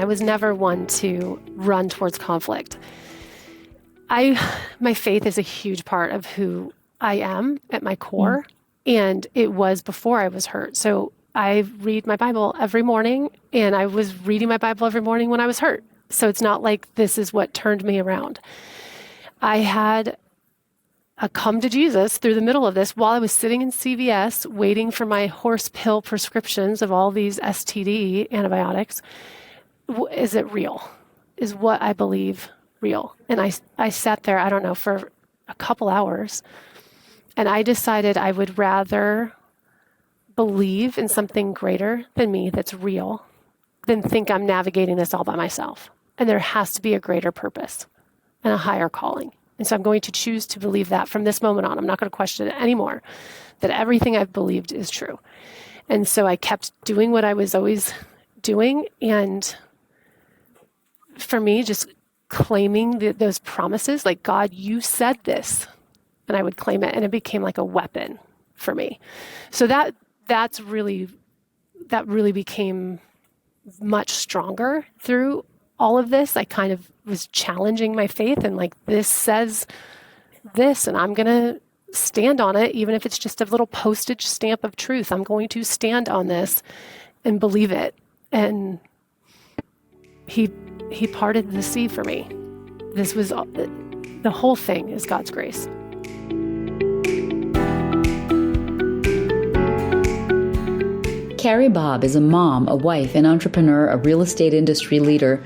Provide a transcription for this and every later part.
I was never one to run towards conflict. My faith is a huge part of who I am at my core, and it was before I was hurt. So I read my Bible every morning, and I was reading my Bible every morning when I was hurt. So it's not like this is what turned me around. I had a come to Jesus through the middle of this while I was sitting in CVS waiting for my horse pill prescriptions of all these STD antibiotics. Is it real? Is what I believe real? And I sat there, I don't know, for a couple hours, and I decided I would rather believe in something greater than me that's real than think I'm navigating this all by myself. And there has to be a greater purpose and a higher calling. And so I'm going to choose to believe that from this moment on. I'm not going to question it anymore, that everything I've believed is true. And so I kept doing what I was always doing. And for me, just claiming those promises, like, God, you said this, and I would claim it, and it became like a weapon for me. So that really became much stronger through all of this. I kind of was challenging my faith and like, this says this, and I'm going to stand on it, even if it's just a little postage stamp of truth. I'm going to stand on this and believe it. And he parted the sea for me. This was the whole thing is God's grace. Carrie Bobb is a mom, a wife, an entrepreneur, a real estate industry leader,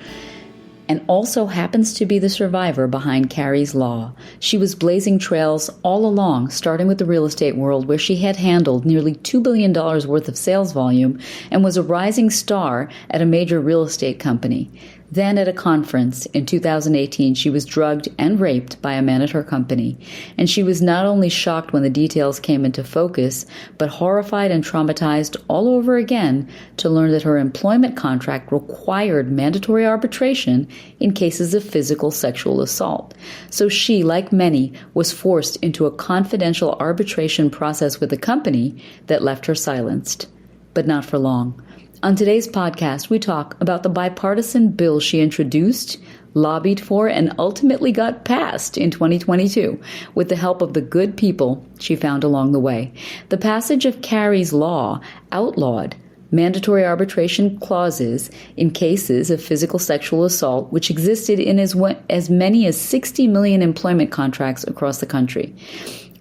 and also happens to be the survivor behind Carrie's Law. She was blazing trails all along, starting with the real estate world, where she had handled nearly $2 billion worth of sales volume and was a rising star at a major real estate company. Then at a conference in 2018, she was drugged and raped by a man at her company. And she was not only shocked when the details came into focus, but horrified and traumatized all over again to learn that her employment contract required mandatory arbitration in cases of physical sexual assault. So she, like many, was forced into a confidential arbitration process with the company that left her silenced. But not for long. On today's podcast, we talk about the bipartisan bill she introduced, lobbied for, and ultimately got passed in 2022 with the help of the good people she found along the way. The passage of Carrie's Law outlawed mandatory arbitration clauses in cases of physical sexual assault, which existed in as many as 60 million employment contracts across the country.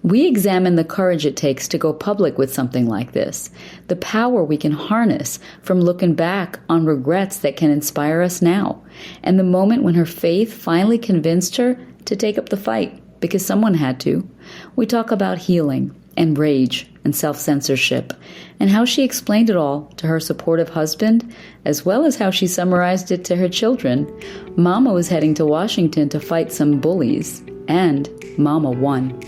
We examine the courage it takes to go public with something like this, the power we can harness from looking back on regrets that can inspire us now, and the moment when her faith finally convinced her to take up the fight because someone had to. We talk about healing and rage and self-censorship, and how she explained it all to her supportive husband, as well as how she summarized it to her children. Mama was heading to Washington to fight some bullies, and Mama won.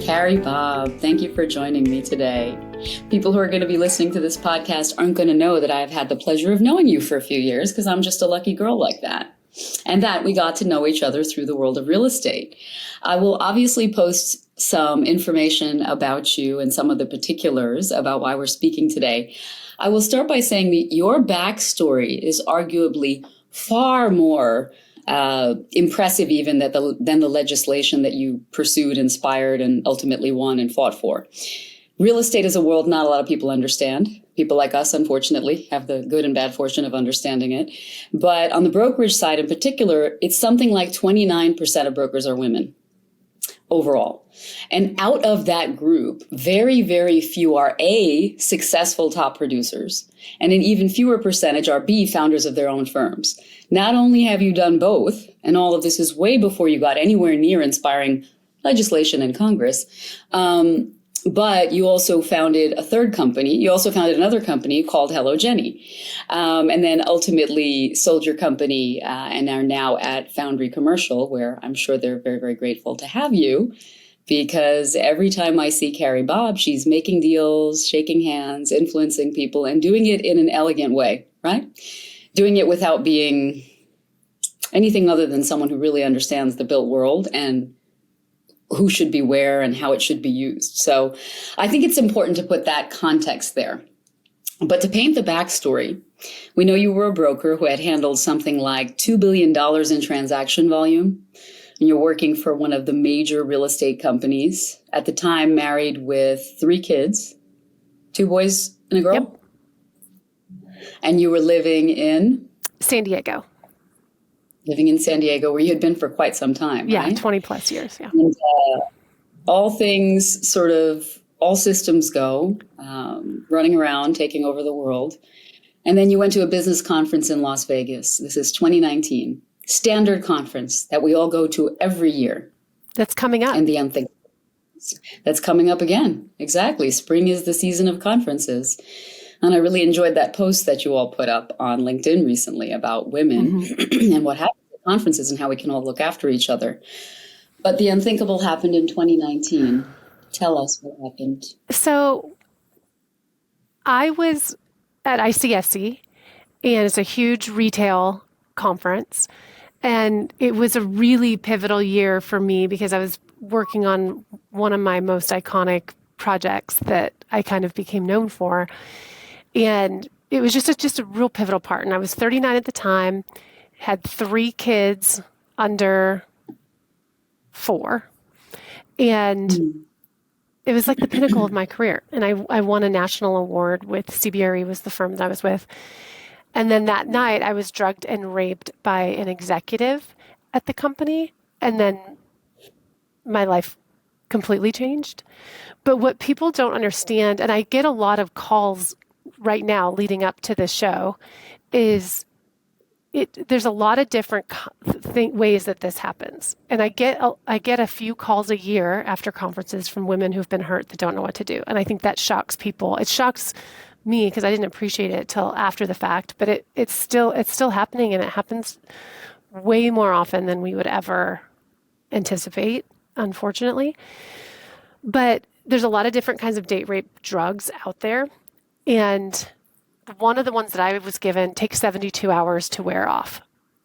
Carrie Bobb, thank you for joining me today. People who are going to be listening to this podcast aren't going to know that I've had the pleasure of knowing you for a few years because I'm just a lucky girl like that. And that we got to know each other through the world of real estate. I will obviously post some information about you and some of the particulars about why we're speaking today. I will start by saying that your backstory is arguably far more impressive even than the legislation that you pursued, inspired, and ultimately won and fought for. Real estate is a world not a lot of people understand. People like us, unfortunately, have the good and bad fortune of understanding it. But on the brokerage side in particular, it's something like 29% of brokers are women overall. And out of that group, very, very few are A, successful top producers, and an even fewer percentage are B, founders of their own firms. Not only have you done both, and all of this is way before you got anywhere near inspiring legislation in Congress, but you also founded a third company. You also founded another company called Hello Jenny, and then ultimately sold your company and are now at Foundry Commercial, where I'm sure they're very, very grateful to have you, because every time I see Carrie Bobb, she's making deals, shaking hands, influencing people, and doing it in an elegant way, right? Doing it without being anything other than someone who really understands the built world and who should be where and how it should be used. So I think it's important to put that context there. But to paint the backstory, we know you were a broker who had handled something like $2 billion in transaction volume. And you're working for one of the major real estate companies. At the time, married with 3 kids, 2 boys and a girl. Yep. And you were living in? San Diego. Living in San Diego, where you had been for quite some time, Yeah, right? 20 plus years, yeah. And all things sort of, all systems go, running around, taking over the world. And then you went to a business conference in Las Vegas. This is 2019. Standard conference that we all go to every year. That's coming up. And the unthinkable. That's coming up again. Exactly. Spring is the season of conferences. And I really enjoyed that post that you all put up on LinkedIn recently about women and what happens at conferences and how we can all look after each other. But the unthinkable happened in 2019. Tell us what happened. So I was at ICSC, and it's a huge retail conference. And it was a really pivotal year for me because I was working on one of my most iconic projects that I kind of became known for. And it was just a real pivotal part. And I was 39 at the time, had 3 kids under 4. And it was like the pinnacle of my career. And I won a national award with CBRE, was the firm that I was with. And then that night I was drugged and raped by an executive at the company. And then my life completely changed. But what people don't understand, and I get a lot of calls right now leading up to this show, is there's a lot of different ways that this happens. And I get a few calls a year after conferences from women who've been hurt that don't know what to do. And I think that shocks people. It shocks me because I didn't appreciate it till after the fact, but it's still happening, and it happens way more often than we would ever anticipate, unfortunately. But there's a lot of different kinds of date rape drugs out there. And one of the ones that I was given takes 72 hours to wear off.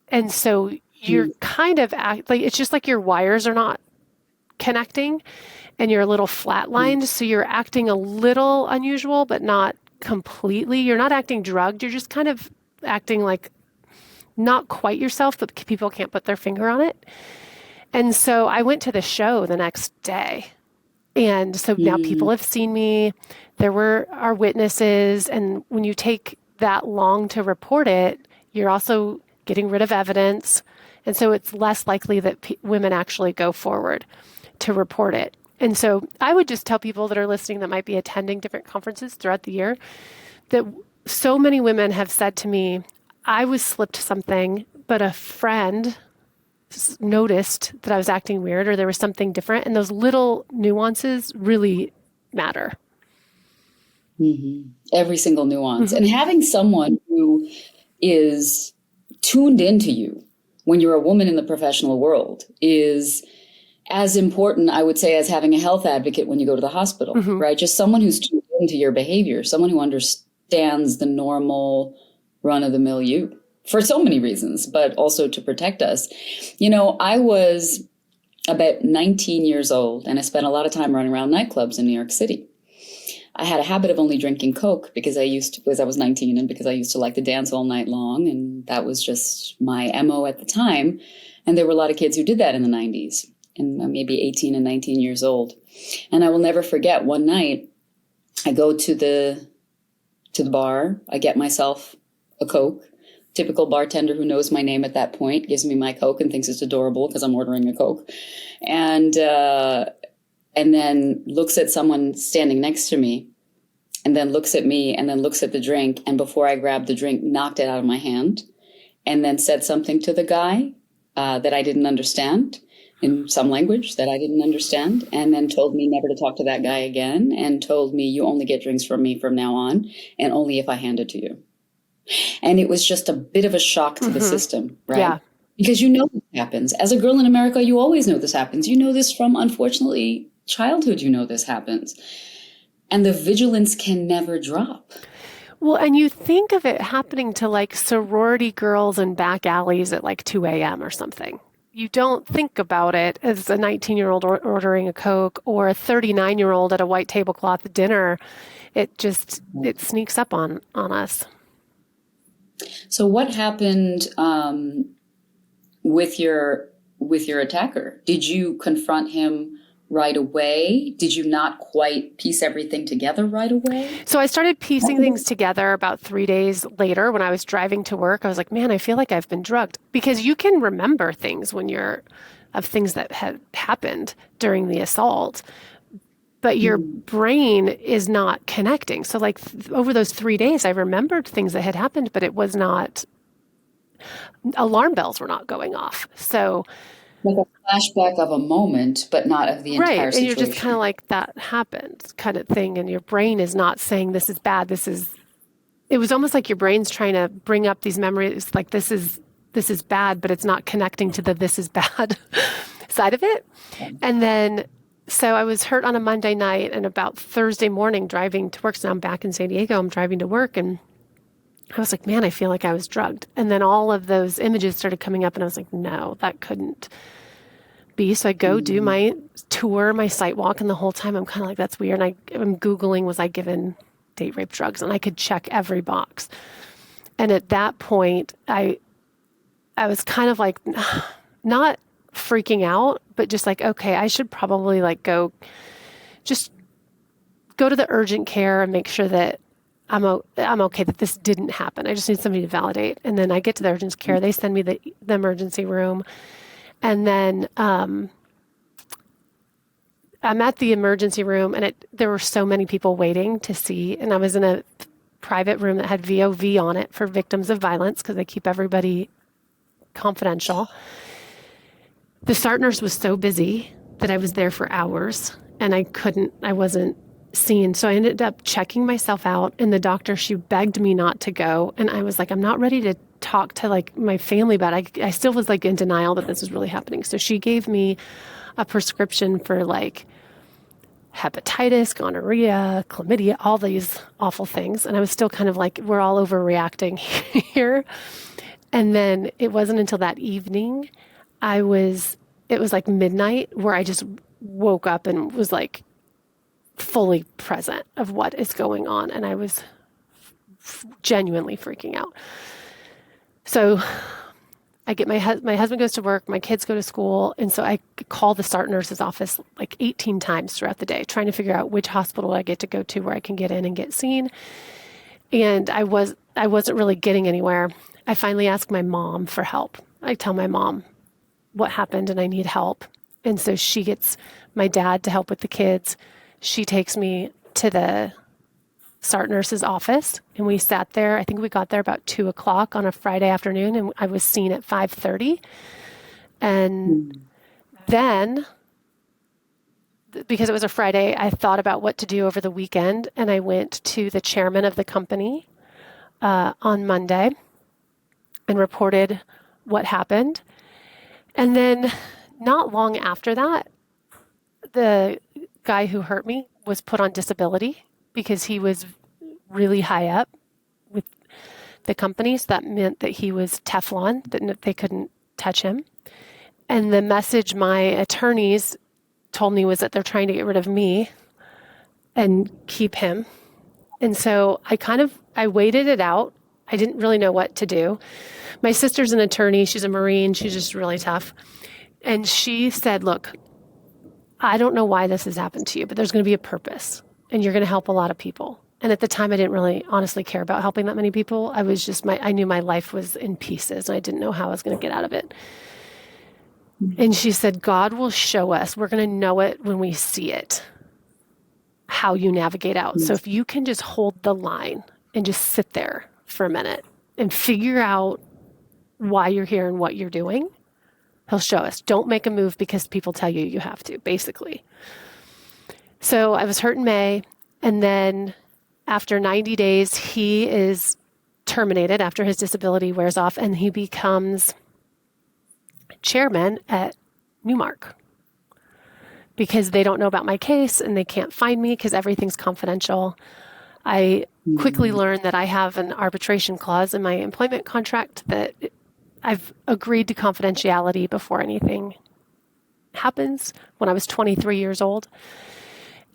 And so you're kind of it's just like your wires are not connecting and you're a little flatlined. So you're acting a little unusual, but not completely. You're not acting drugged. You're just kind of acting like not quite yourself, but people can't put their finger on it. And so I went to the show the next day. And so now people have seen me. There are witnesses. And when you take that long to report it, you're also getting rid of evidence. And so it's less likely that women actually go forward to report it. And so I would just tell people that are listening that might be attending different conferences throughout the year that so many women have said to me, I was slipped something, but a friend noticed that I was acting weird or there was something different. And those little nuances really matter. Mm-hmm. Every single nuance. And having someone who is tuned into you when you're a woman in the professional world is as important, I would say, as having a health advocate when you go to the hospital, right? Just someone who's tuned into your behavior, someone who understands the normal run-of-the-mill you for so many reasons, but also to protect us. You know, I was about 19 years old and I spent a lot of time running around nightclubs in New York City. I had a habit of only drinking Coke because I was 19 and because I used to like to dance all night long. And that was just my MO at the time. And there were a lot of kids who did that in the 90s. And maybe 18 and 19 years old. And I will never forget one night, I go to the bar, I get myself a Coke. Typical bartender who knows my name at that point gives me my Coke and thinks it's adorable because I'm ordering a Coke. And then looks at someone standing next to me and then looks at me and then looks at the drink. And before I grabbed the drink, knocked it out of my hand and then said something to the guy that I didn't understand. In some language that I didn't understand, and then told me never to talk to that guy again, and told me you only get drinks from me from now on, and only if I hand it to you. And it was just a bit of a shock to the system, right? Yeah. Because you know this happens. As a girl in America, you always know this happens. You know this from, unfortunately, childhood, you know this happens. And the vigilance can never drop. Well, and you think of it happening to like sorority girls in back alleys at like 2 a.m. or something. you don't think about it as a 19-year-old ordering a Coke or a 39-year-old at a white tablecloth dinner. It sneaks up on us. So what happened with your attacker? Did you confront him right away? Did you not quite piece everything together right away? So I started piecing things together about 3 days later when I was driving to work. I was like, man, I feel like I've been drugged, because you can remember things of things that had happened during the assault, but your brain is not connecting. So like over those 3 days, I remembered things that had happened, but it was not, alarm bells were not going off. So Like a flashback of a moment, but not of the right. entire And you're just kind of situation. like, that happened kind of thing. And your brain is not saying this is bad. It was almost like your brain's trying to bring up these memories, like this is bad, but it's not connecting to the this is bad side of it. And then, so I was hurt on a Monday night, and about Thursday morning driving to work. So I'm back in San Diego, I'm driving to work, and I was like, man, I feel like I was drugged. And then all of those images started coming up, and I was like, no, that couldn't be. So I go do my tour, my site walk, and the whole time I'm kind of like, that's weird. And I'm Googling, was I given date rape drugs? And I could check every box. And at that point, I was kind of like, not freaking out, but just like, okay, I should probably like just go to the urgent care and make sure that I'm okay, that this didn't happen. I just need somebody to validate. And then I get to the urgent care. They send me the emergency room. And then I'm at the emergency room, and there were so many people waiting to see. And I was in a private room that had VOV on it for victims of violence, because they keep everybody confidential. The SART nurse was so busy that I was there for hours, and I wasn't seen. So I ended up checking myself out, and the doctor, she begged me not to go. And I was like, I'm not ready to talk to like my family about it. I still was like in denial that this was really happening. So she gave me a prescription for like hepatitis, gonorrhea, chlamydia, all these awful things. And I was still kind of like, we're all overreacting here. And then it wasn't until that evening, it was like midnight, where I just woke up and was like fully present of what is going on. And I was genuinely freaking out. So I get my husband goes to work, my kids go to school. And so I call the SART nurse's office like 18 times throughout the day, trying to figure out which hospital I get to go to where I can get in and get seen. And I wasn't really getting anywhere. I finally asked my mom for help. I tell my mom what happened and I need help. And so she gets my dad to help with the kids. She takes me to the SART nurse's office, and we sat there. I think we got there about 2:00 on a Friday afternoon, and I was seen at 5:30. And then, because it was a Friday, I thought about what to do over the weekend, and I went to the chairman of the company on Monday and reported what happened. And then not long after that, the guy who hurt me was put on disability because he was really high up with the companies. That meant that he was Teflon, that they couldn't touch him. And the message my attorneys told me was that they're trying to get rid of me and keep him. And so I waited it out. I didn't really know what to do. My sister's an attorney. She's a Marine. She's just really tough. And she said, look, I don't know why this has happened to you, but there's going to be a purpose, and you're going to help a lot of people. And at the time, I didn't really honestly care about helping that many people. I knew my life was in pieces, and I didn't know how I was going to get out of it. And she said, God will show us. We're going to know it when we see it, how you navigate out. So if you can just hold the line and just sit there for a minute and figure out why you're here and what you're doing, he'll show us. Don't make a move because people tell you you have to, basically. So I was hurt in May, and then after 90 days, he is terminated after his disability wears off, and he becomes chairman at Newmark because they don't know about my case and they can't find me because everything's confidential. I quickly learned that I have an arbitration clause in my employment contract that I've agreed to confidentiality before anything happens when I was 23 years old.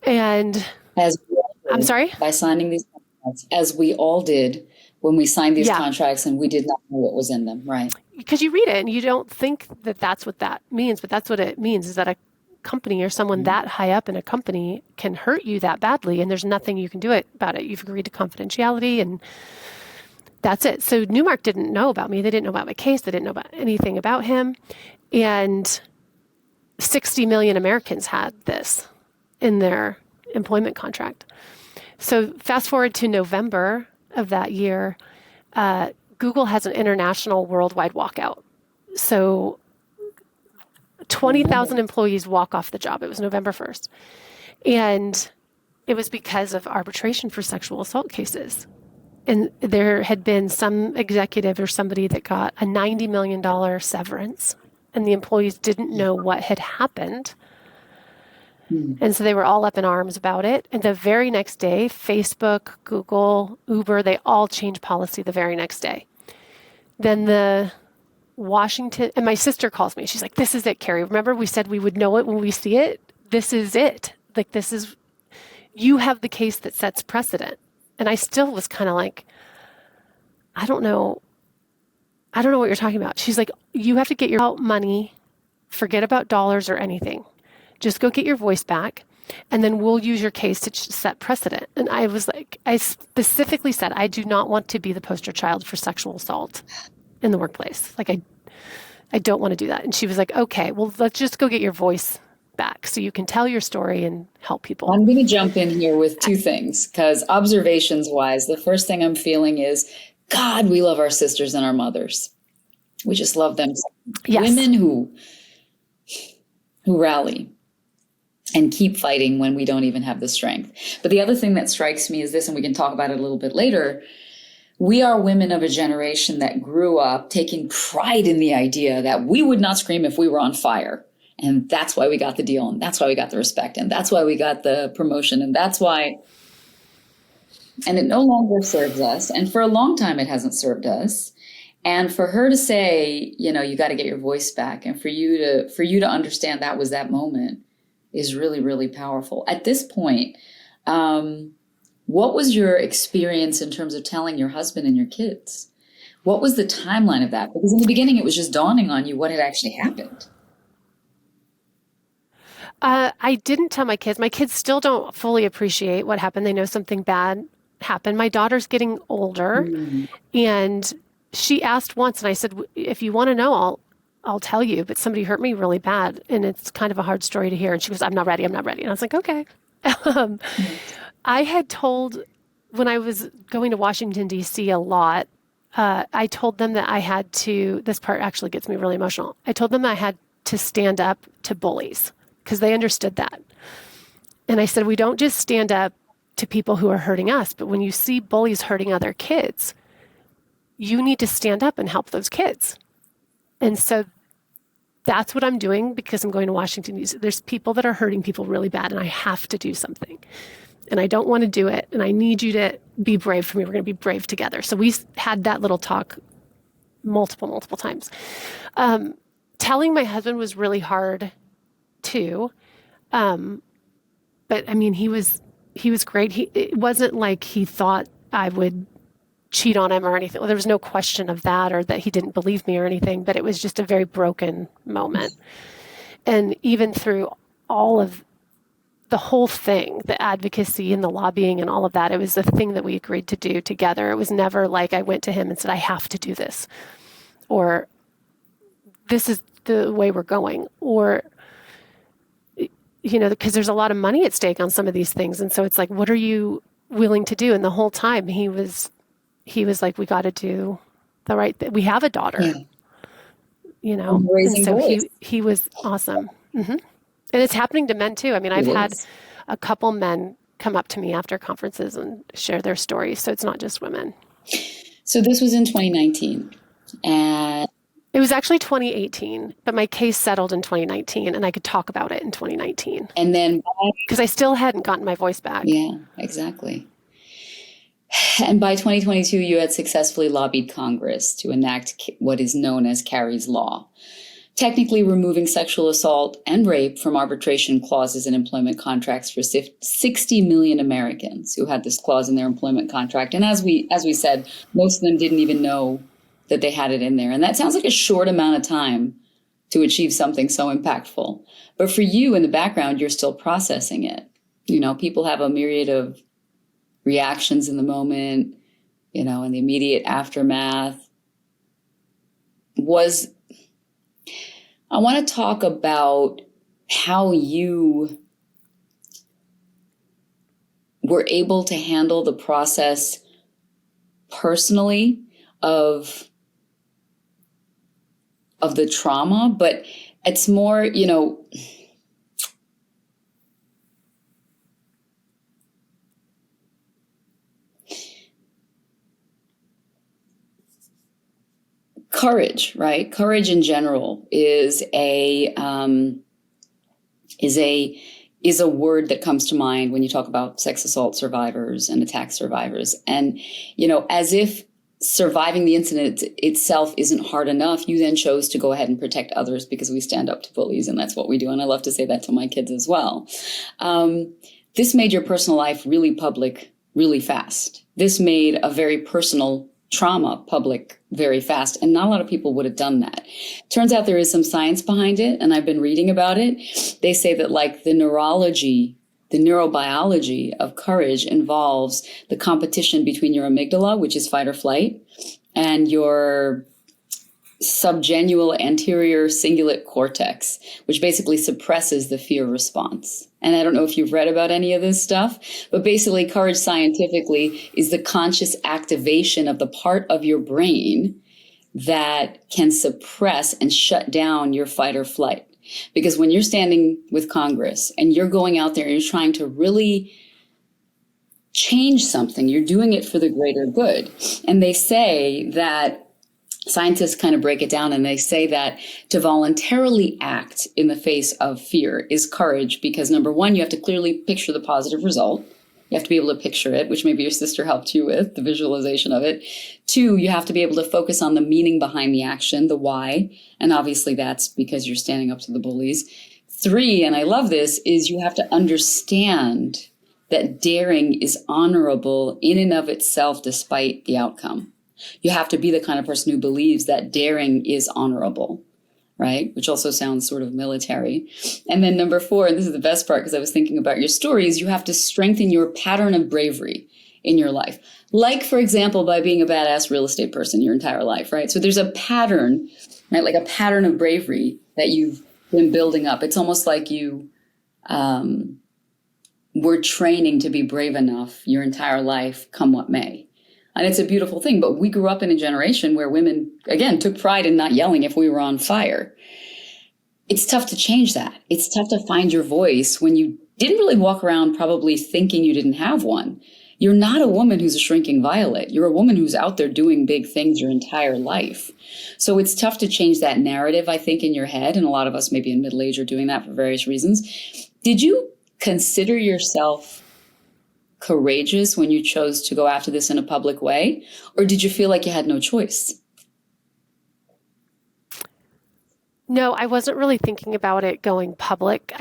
And As we all I'm did sorry? by signing these contracts, as we all did when we signed these Yeah, contracts and we did not know what was in them, right? because you read it and you don't think that that's what that means, but that's what it means is that a company or someone Mhm. that high up in a company can hurt you that badly and there's nothing you can do about it. You've agreed to confidentiality and that's it. So Newmark didn't know about me. They didn't know about my case. They didn't know about anything about him. And 60 million Americans had this in their employment contract. So fast forward to November of that year, Google has an international worldwide walkout. So I remember. 20,000 employees walk off the job. It was November 1st. And it was because of arbitration for sexual assault cases. And there had been some executive or somebody that got a $90 million severance, and the employees didn't know what had happened. Hmm. And so they were all up in arms about it. And the very next day, Facebook, Google, Uber, they all changed policy the very next day. Then the Washington, and my sister calls me. She's like, "This is it, Carrie. Remember we said we would know it when we see it? This is it. Like, this is, you have the case that sets precedent." And I still was kind of like, I don't know. I don't know what you're talking about. She's like, "You have to get your money, forget about dollars or anything. Just go get your voice back, and then we'll use your case to set precedent." And I was like, I specifically said, I do not want to be the poster child for sexual assault in the workplace. Like, I don't want to do that. And she was like, "Okay, well, let's just go get your voice back so you can tell your story and help people." I'm going to jump in here with two things because observations wise, the first thing I'm feeling is, God, we love our sisters and our mothers. We just love them. Yes. Women who rally and keep fighting when we don't even have the strength. But the other thing that strikes me is this, and we can talk about it a little bit later. We are women of a generation that grew up taking pride in the idea that we would not scream if we were on fire. And that's why we got the deal. And that's why we got the respect. And that's why we got the promotion. And that's why, and it no longer serves us. And for a long time, it hasn't served us. And for her to say, you got to get your voice back. And for you to understand that was that moment is really, really powerful. At this point, what was your experience in terms of telling your husband and your kids? What was the timeline of that? Because in the beginning, it was just dawning on you what had actually happened. I didn't tell my kids. My kids still don't fully appreciate what happened. They know something bad happened. My daughter's getting older, Mm. and she asked once, and I said, "If you want to know, I'll tell you. But somebody hurt me really bad, and it's kind of a hard story to hear." And she goes, "I'm not ready. I'm not ready." And I was like, "Okay." um, I had told when I was going to Washington D.C. a lot. I told them that I had to. This part actually gets me really emotional. I told them I had to stand up to bullies because they understood that. And I said, we don't just stand up to people who are hurting us, but when you see bullies hurting other kids, you need to stand up and help those kids. And so that's what I'm doing because I'm going to Washington, D.C. There's people that are hurting people really bad, and I have to do something. And I don't want to do it, and I need you to be brave for me. We're going to be brave together. So we had that little talk multiple times. Telling my husband was really hard too. But I mean, he was great. It wasn't like he thought I would cheat on him or anything. Well, there was no question of that or that he didn't believe me or anything, but it was just a very broken moment. And even through all of the whole thing, the advocacy and the lobbying and all of that, it was the thing that we agreed to do together. It was never like I went to him and said, I have to do this, or this is the way we're going, or because there's a lot of money at stake on some of these things. And so it's like, what are you willing to do? And the whole time he was like, we got to do the right thing. We have a daughter, Yeah. and Raising so boys. he was awesome. And it's happening to men too. I mean, I've It had is. a couple men come up to me after conferences and share their stories. So it's not just women. So this was in 2019. And It was actually 2018, but my case settled in 2019 and I could talk about it in 2019 then, because I still hadn't gotten my voice back. yeah, exactly. And by 2022, you had successfully lobbied Congress to enact what is known as Carrie's Law, technically removing sexual assault and rape from arbitration clauses in employment contracts for 60 million Americans who had this clause in their employment contract. And as we said, most of them didn't even know that they had it in there. And that sounds like a short amount of time to achieve something so impactful. But for you in the background, you're still processing it. You know, people have a myriad of reactions in the moment, you know, in the immediate aftermath. I want to talk about how you were able to handle the process personally of the trauma, but it's more, you know, courage, right? Courage in general is a word that comes to mind when you talk about sex assault survivors and attack survivors. And, you know, as if surviving the incident itself isn't hard enough, you then chose to go ahead and protect others because we stand up to bullies, and that's what we do. And I love to say that to my kids as well. This made your personal life really public really fast. This made a very personal trauma public very fast, and not a lot of people would have done that. Turns out there is some science behind it, and I've been reading about it. They say that like the neurobiology of courage involves the competition between your amygdala, which is fight or flight, and your subgenual anterior cingulate cortex, which basically suppresses the fear response. And I don't know if you've read about any of this stuff, but basically courage scientifically is the conscious activation of the part of your brain that can suppress and shut down your fight or flight. Because when you're standing with Congress and you're going out there and you're trying to really change something, you're doing it for the greater good. And they say that scientists kind of break it down, and they say that to voluntarily act in the face of fear is courage because, number one, you have to clearly picture the positive result. You have to be able to picture it, which maybe your sister helped you with, the visualization of it. Two, you have to be able to focus on the meaning behind the action, the why. And obviously that's because you're standing up to the bullies. Three, and I love this, is you have to understand that daring is honorable in and of itself despite the outcome. You have to be the kind of person who believes that daring is honorable, right? Which also sounds sort of military. And then number four, and this is the best part because I was thinking about your story, is you have to strengthen your pattern of bravery in your life. Like, for example, by being a badass real estate person your entire life, right? So there's a pattern, right? Like a pattern of bravery that you've been building up. It's almost like you were training to be brave enough your entire life, come what may. And it's a beautiful thing. But we grew up in a generation where women, again, took pride in not yelling if we were on fire. It's tough to change that. It's tough to find your voice when you didn't really walk around probably thinking you didn't have one. You're not a woman who's a shrinking violet. You're a woman who's out there doing big things your entire life. So it's tough to change that narrative, I think, in your head. And a lot of us maybe in middle age are doing that for various reasons. Did you consider yourself courageous when you chose to go after this in a public way? Or did you feel like you had no choice? No, I wasn't really thinking about it going public.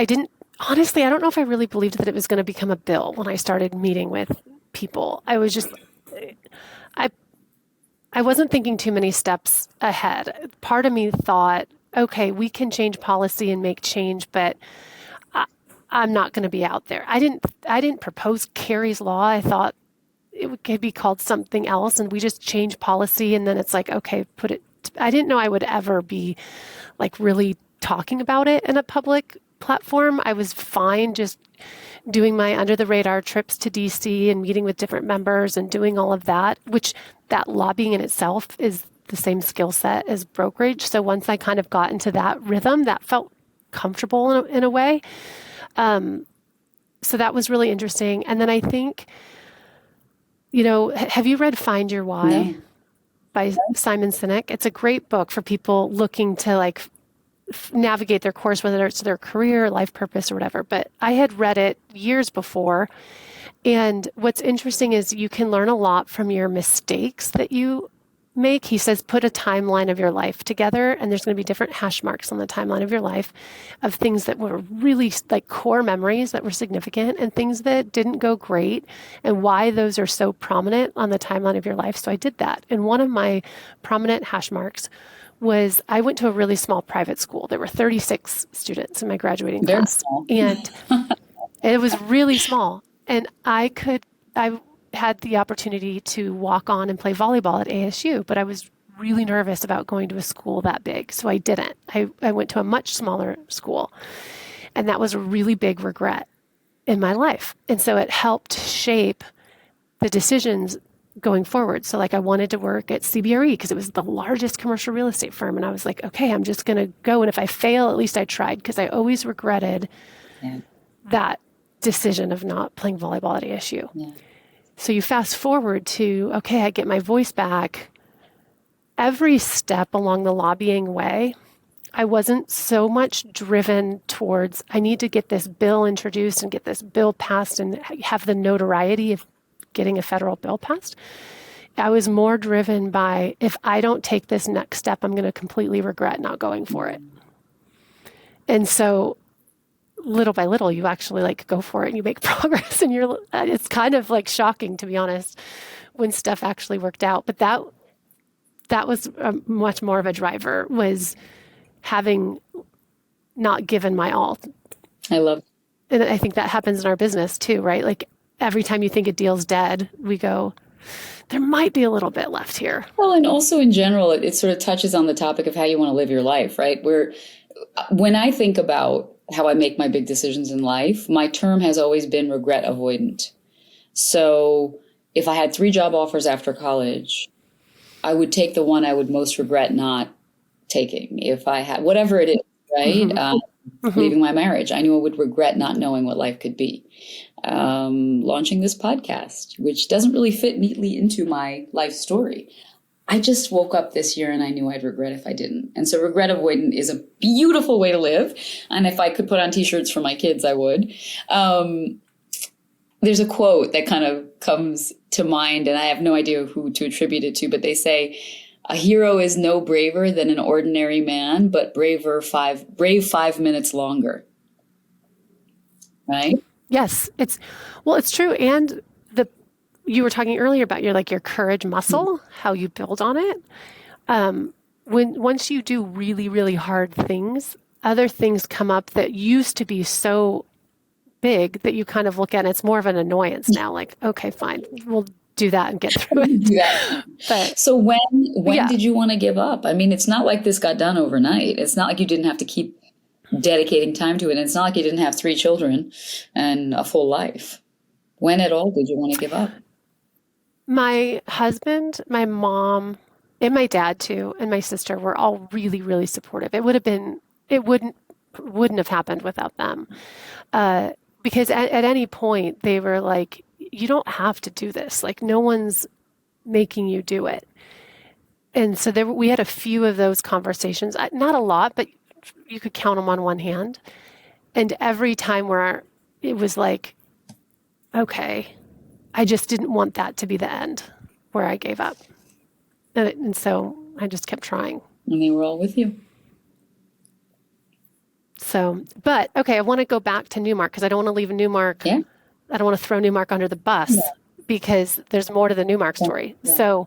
Honestly, I don't know if I really believed that it was going to become a bill when I started meeting with people. I wasn't thinking too many steps ahead. Part of me thought, okay, we can change policy and make change, but I'm not going to be out there. I didn't propose Carrie's Law. I thought it could be called something else, and we just change policy, and then it's like, okay, put it. I didn't know I would ever be like really talking about it in a public platform. I was fine just doing my under the radar trips to DC and meeting with different members and doing all of that, which that lobbying in itself is the same skill set as brokerage. So once I kind of got into that rhythm, that felt comfortable in a way. So that was really interesting. And then I think, have you read Find Your Why No. by Simon Sinek? It's a great book for people looking to navigate their course, whether it's their career, life purpose, or whatever. But I had read it years before. And what's interesting is you can learn a lot from your mistakes that you make. He says, put a timeline of your life together, and there's going to be different hash marks on the timeline of your life of things that were really like core memories that were significant and things that didn't go great and why those are so prominent on the timeline of your life. So I did that. And one of my prominent hash marks was I went to a really small private school. There were 36 students in my graduating Very class, small. and it was really small. And I had the opportunity to walk on and play volleyball at ASU, but I was really nervous about going to a school that big. So I didn't. I went to a much smaller school. And that was a really big regret in my life. And so it helped shape the decisions going forward. So like I wanted to work at CBRE because it was the largest commercial real estate firm. And I was like, okay, I'm just going to go. And if I fail, at least I tried, because I always regretted that decision of not playing volleyball at ASU. Yeah. So you fast forward to, okay, I get my voice back. Every step along the lobbying way, I wasn't so much driven towards, I need to get this bill introduced and get this bill passed and have the notoriety of getting a federal bill passed. I was more driven by, if I don't take this next step, I'm going to completely regret not going for it. And so little by little, you actually like go for it and you make progress, and it's kind of like shocking, to be honest, when stuff actually worked out. But that was much more of a driver, was having not given my all. I love. And I think that happens in our business too, right? Like every time you think a deal's dead, we go, there might be a little bit left here. Well, and also in general, it sort of touches on the topic of how you want to live your life, right? When I think about how I make my big decisions in life, my term has always been regret avoidant. So if I had 3 job offers after college, I would take the one I would most regret not taking. If I had, whatever it is, right? Leaving my marriage, I knew I would regret not knowing what life could be. Launching this podcast, which doesn't really fit neatly into my life story. I just woke up this year and I knew I'd regret if I didn't. And so regret avoidant is a beautiful way to live. And if I could put on t-shirts for my kids, I would. There's a quote that kind of comes to mind, and I have no idea who to attribute it to, but they say, a hero is no braver than an ordinary man, but brave 5 minutes longer. Right? Yes, it's true. And you were talking earlier about your courage muscle, how you build on it. Once you do really, really hard things, other things come up that used to be so big that you kind of look at, and it's more of an annoyance now. Like, okay, fine, we'll do that and get through it. But, so when did you want to give up? I mean, it's not like this got done overnight. It's not like you didn't have to keep dedicating time to it. It's not like you didn't have 3 children and a full life. When at all did you want to give up? My husband, my mom, and my dad too, and my sister were all really, really supportive. It wouldn't have happened without them. Because at any point they were like, you don't have to do this. Like, no one's making you do it. And so we had a few of those conversations, not a lot, but you could count them on one hand. And every time where it was like, okay, I just didn't want that to be the end where I gave up. And so I just kept trying. And they were all with you. So, but okay, I want to go back to Newmark because I don't want to leave Newmark. Yeah. I don't want to throw Newmark under the bus because there's more to the Newmark story. Yeah. So,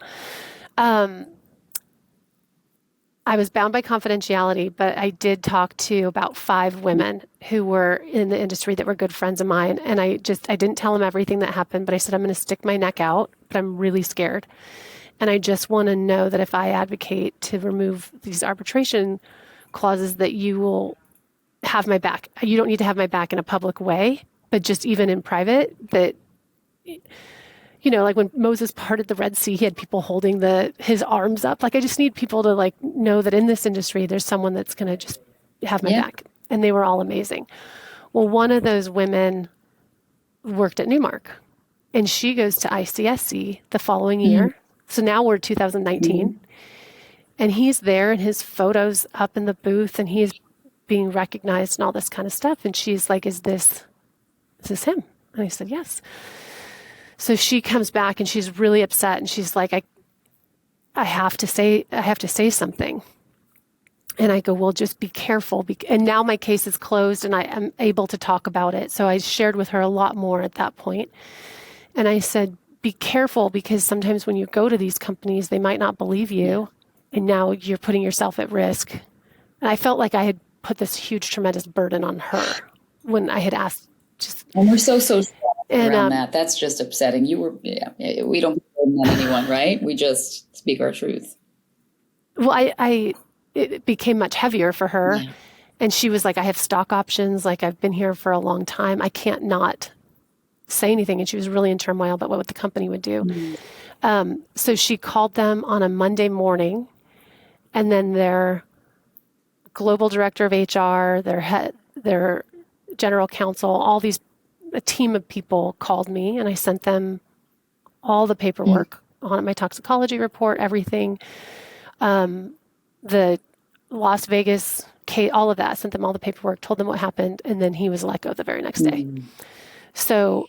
I was bound by confidentiality, but I did talk to about 5 women who were in the industry that were good friends of mine. And I didn't tell them everything that happened, but I said, I'm going to stick my neck out, but I'm really scared. And I just want to know that if I advocate to remove these arbitration clauses, that you will have my back. You don't need to have my back in a public way, but just even in private, that, you know, like when Moses parted the Red Sea, he had people holding his arms up. Like, I just need people to know that in this industry, there's someone that's going to just have my back. And they were all amazing. Well, one of those women worked at Newmark, and she goes to ICSC the following year. So now we're 2019, and he's there, and his photo's up in the booth, and he's being recognized and all this kind of stuff. And she's like, is this him? And I said, yes. So she comes back and she's really upset. And she's like, I have to say something. And I go, well, just be careful. And now my case is closed and I am able to talk about it. So I shared with her a lot more at that point. And I said, be careful, because sometimes when you go to these companies, they might not believe you. And now you're putting yourself at risk. And I felt like I had put this huge, tremendous burden on her when I had asked just. And we're so sorry And around that. That's just upsetting. We don't blame anyone, right? We just speak our truth. well, it became much heavier for her. Yeah. And she was like, I have stock options. Like, I've been here for a long time. I can't not say anything. And she was really in turmoil about what the company would do. So she called them on a Monday morning, and then their global director of HR, their general counsel, a team of people called me, and I sent them all the paperwork on it, my toxicology report, everything, the Las Vegas case, all of that. Sent them all the paperwork, told them what happened, and then he was let go the very next day. So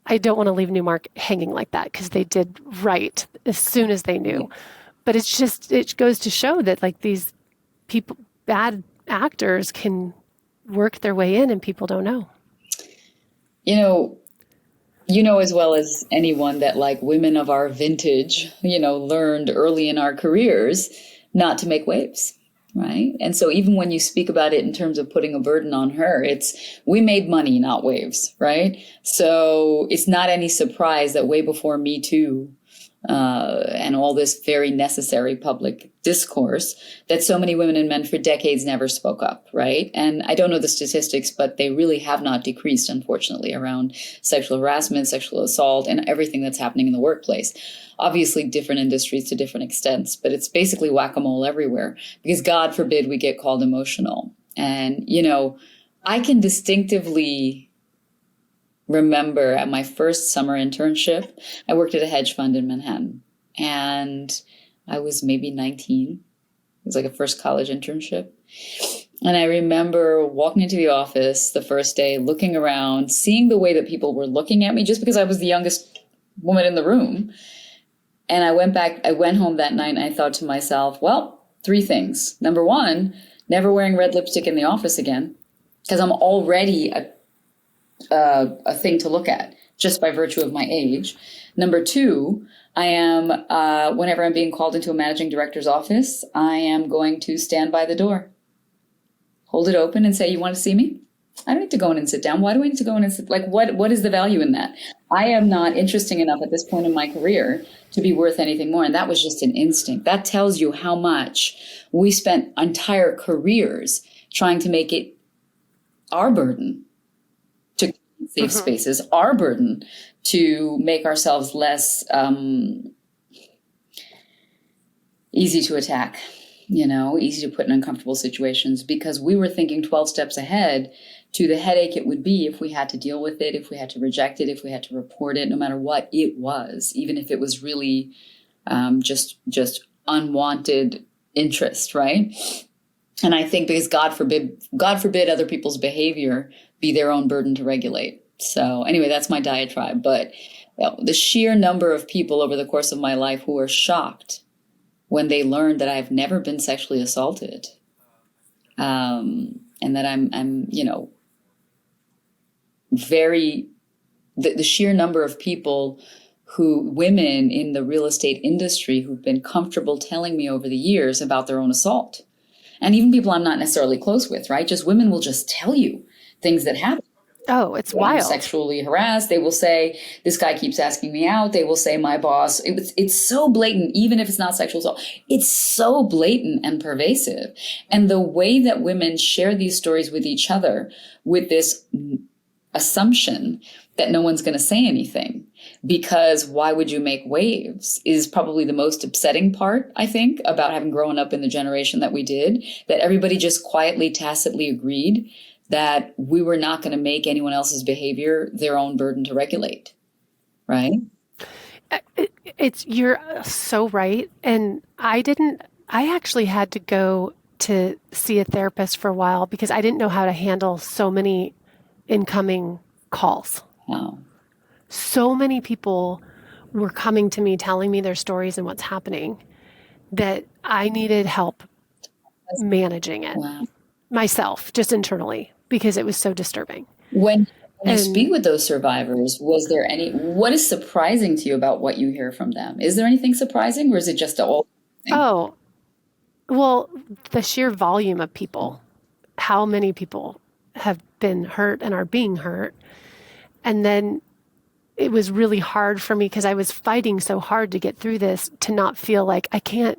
I don't want to leave Newmark hanging like that, because they did right as soon as they knew. But it goes to show that, like, these people, bad actors, can work their way in and people don't know. You know as well as anyone that, like, women of our vintage, learned early in our careers not to make waves, right? And so even when you speak about it in terms of putting a burden on her, we made money, not waves, right? So it's not any surprise that way before Me Too, and all this very necessary public discourse, that so many women and men for decades never spoke up, right? And I don't know the statistics, but they really have not decreased, unfortunately, around sexual harassment, sexual assault, and everything that's happening in the workplace. Obviously, different industries to different extents, but it's basically whack-a-mole everywhere, because God forbid we get called emotional. And, I can distinctively remember at my first summer internship, I worked at a hedge fund in Manhattan, and I was maybe 19. It was like a first college internship. And I remember walking into the office the first day, looking around, seeing the way that people were looking at me, just because I was the youngest woman in the room. And I went home that night and I thought to myself, well, 3 things. Number 1, never wearing red lipstick in the office again, because I'm already a thing to look at just by virtue of my age. Number 2, I am, whenever I'm being called into a managing director's office, I am going to stand by the door, hold it open and say, you want to see me? I don't need to go in and sit down. Why do I need to go in and sit? Like, what is the value in that? I am not interesting enough at this point in my career to be worth anything more. And that was just an instinct. That tells you how much we spent entire careers trying to make it our burden to create safe spaces, our burden to make ourselves less easy to attack, easy to put in uncomfortable situations, because we were thinking 12 steps ahead to the headache it would be if we had to deal with it, if we had to reject it, if we had to report it, no matter what it was, even if it was really just unwanted interest, right? And I think because God forbid other people's behavior be their own burden to regulate. So anyway, that's my diatribe. But the sheer number of people over the course of my life who are shocked when they learn that I've never been sexually assaulted, and that I'm the sheer number of people women in the real estate industry who've been comfortable telling me over the years about their own assault. And even people I'm not necessarily close with, right? Just women will just tell you things that happen. Oh, it's wild. Sexually harassed. They will say, this guy keeps asking me out. They will say, my boss. It's so blatant, even if it's not sexual assault. It's so blatant and pervasive. And the way that women share these stories with each other with this assumption that no one's going to say anything, because why would you make waves, is probably the most upsetting part, I think, about having grown up in the generation that we did, that everybody just quietly, tacitly agreed that we were not going to make anyone else's behavior their own burden to regulate, right? You're so right. And I actually had to go to see a therapist for a while because I didn't know how to handle so many incoming calls. Wow. So many people were coming to me telling me their stories and what's happening that I needed help managing it Wow. myself, just internally, because it was so disturbing. When you And speak with those survivors, what is surprising to you about what you hear from them? Is there anything surprising, or is it just all thing? oh, well, the sheer volume of people, how many people have been hurt and are being hurt. And then it was really hard for me because I was fighting so hard to get through this to not feel like I can't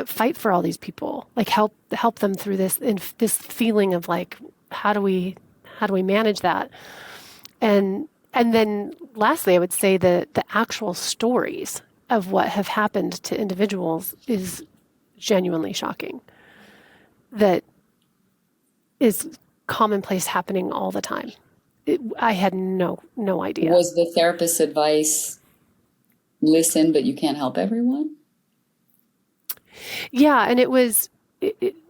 fight for all these people, like help them through this and this feeling of like how do we manage that? And then lastly, I would say the actual stories of what have happened to individuals is genuinely shocking. That is commonplace happening all the time. I had no idea. Was the therapist's advice listen, but you can't help everyone? Yeah, and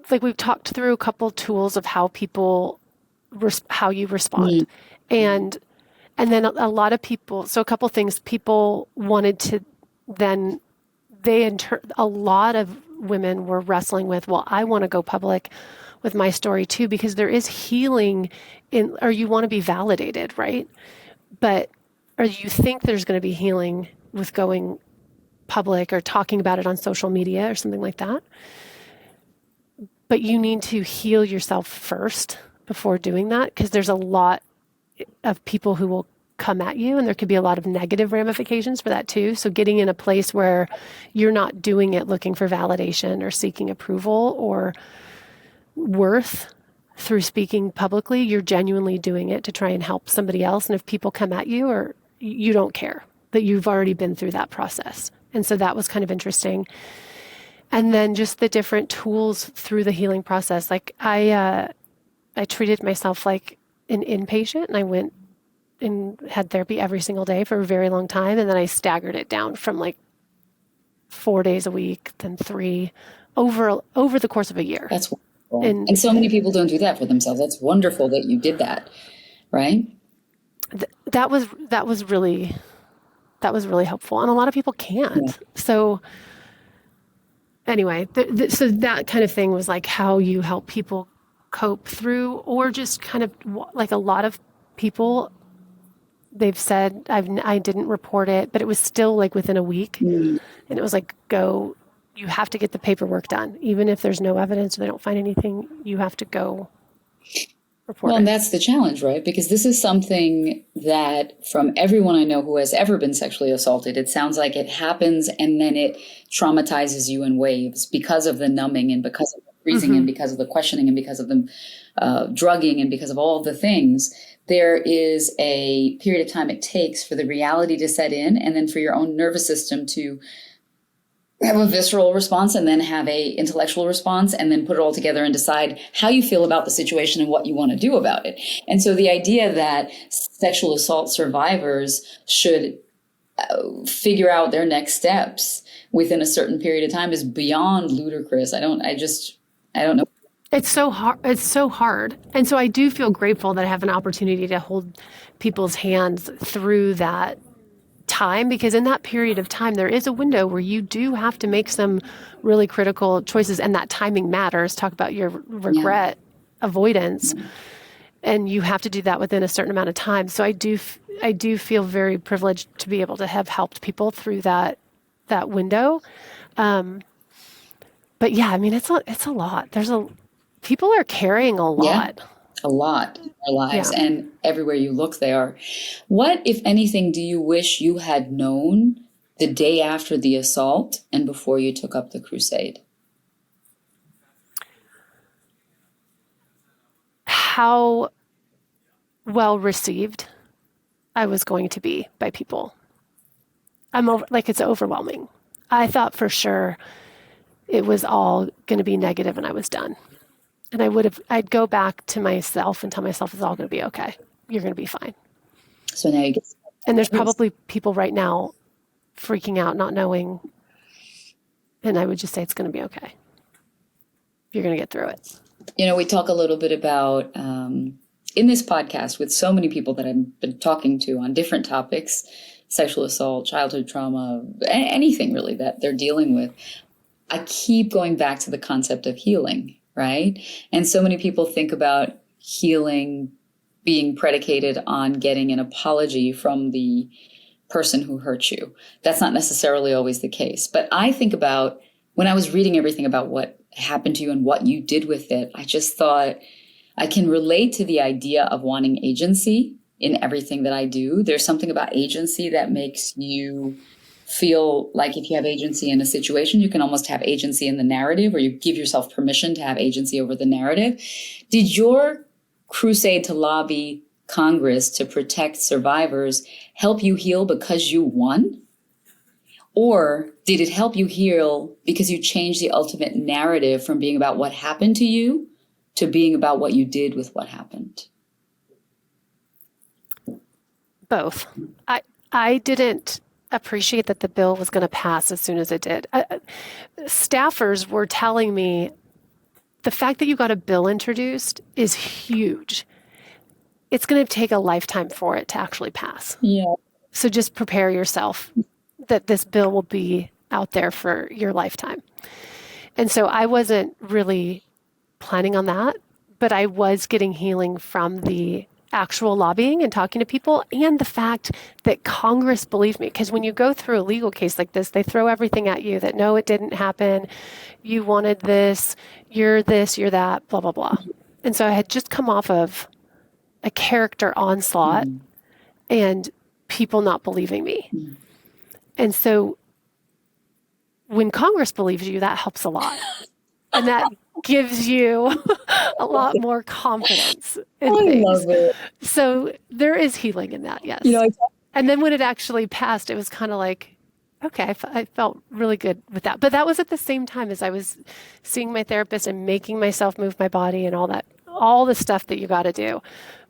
like we've talked through a couple tools of how people how you respond, Mm. and then a lot of people. So a couple things people wanted to then a lot of women were wrestling with. Well, I want to go public with my story too because there is healing in, or you want to be validated, right? But or you think there's going to be healing with going public or talking about it on social media or something like that. But you need to heal yourself first before doing that because there's a lot of people who will come at you and there could be a lot of negative ramifications for that too. So getting in a place where you're not doing it looking for validation or seeking approval or worth through speaking publicly, you're genuinely doing it to try and help somebody else. And if people come at you or you don't care that you've already been through that process. And so that was kind of interesting. And then just the different tools through the healing process. Like I treated myself like an inpatient and I went and had therapy every single day for a very long time. And then I staggered it down from like 4 days a week, then 3 over the course of a year. That's wonderful. And And so many people don't do that for themselves. That's wonderful that you did that, right? that was really helpful. And a lot of people Yeah. can't. So anyway, so that kind of thing was like how you help people cope through, or just kind of like a lot of people, they've said I didn't report it, but it was still like within a week, Mm. and it was like you have to get the paperwork done, even if there's no evidence or they don't find anything. You have to go report Well, and it. that's the challenge, right? Because this is something that from everyone I know who has ever been sexually assaulted, it sounds like it happens and then it traumatizes you in waves because of the numbing and because of the freezing and Mm-hmm. because of the questioning and because of the drugging and because of all of the things. There is a period of time it takes for the reality to set in and then for your own nervous system to have a visceral response and then have a intellectual response and then put it all together and decide how you feel about the situation and what you want to do about it. And so the idea that sexual assault survivors should figure out their next steps within a certain period of time is beyond ludicrous. I don't know. It's so hard. It's so hard. And so I do feel grateful that I have an opportunity to hold people's hands through that time, because in that period of time there is a window where you do have to make some really critical choices, and that timing matters. Talk about your Yeah. regret avoidance, and you have to do that within a certain amount of time. So I do feel very privileged to be able to have helped people through that window. But yeah, I mean it's a lot. People are carrying a Yeah. lot. A lot in our lives, Yeah. and everywhere you look, they are. What, if anything, do you wish you had known the day after the assault and before you took up the crusade? How well received I was going to be by people. It's overwhelming. I thought for sure it was all going to be negative and I was done. And I'd go back to myself and tell myself it's all going to be okay. You're going to be fine. So now you get And there's yes. probably people right now freaking out, not knowing. And I would just say it's going to be okay. you're going to get through it. We talk a little bit about, in this podcast with so many people that I've been talking to on different topics, sexual assault, childhood trauma, anything really that they're dealing with. I keep going back to the concept of healing, right? And so many people think about healing being predicated on getting an apology from the person who hurt you. That's not necessarily always the case. But I think about when I was reading everything about what happened to you and what you did with it, I just thought I can relate to the idea of wanting agency in everything that I do. There's something about agency that makes you feel like if you have agency in a situation, you can almost have agency in the narrative, or you give yourself permission to have agency over the narrative. Did your crusade to lobby Congress to protect survivors help you heal because you won? Or did it help you heal because you changed the ultimate narrative from being about what happened to you to being about what you did with what happened? Both. I didn't appreciate that the bill was going to pass as soon as it did. Staffers were telling me the fact that you got a bill introduced is huge. It's going to take a lifetime for it to actually pass. Yeah. So just prepare yourself that this bill will be out there for your lifetime. And so I wasn't really planning on that, but I was getting healing from the actual lobbying and talking to people, and the fact that Congress believed me. Because when you go through a legal case like this, they throw everything at you that, no, it didn't happen. You wanted this, you're that, blah, blah, blah. And so I had just come off of a character onslaught and people not believing me. And so when Congress believes you, that helps a lot. And that gives you a lot more confidence in things. Love it. So there is healing in that, yes. And then when it actually passed, it was kind of like, okay, I felt really good with that. But that was at the same time as I was seeing my therapist and making myself move my body and all that, all the stuff that you got to do.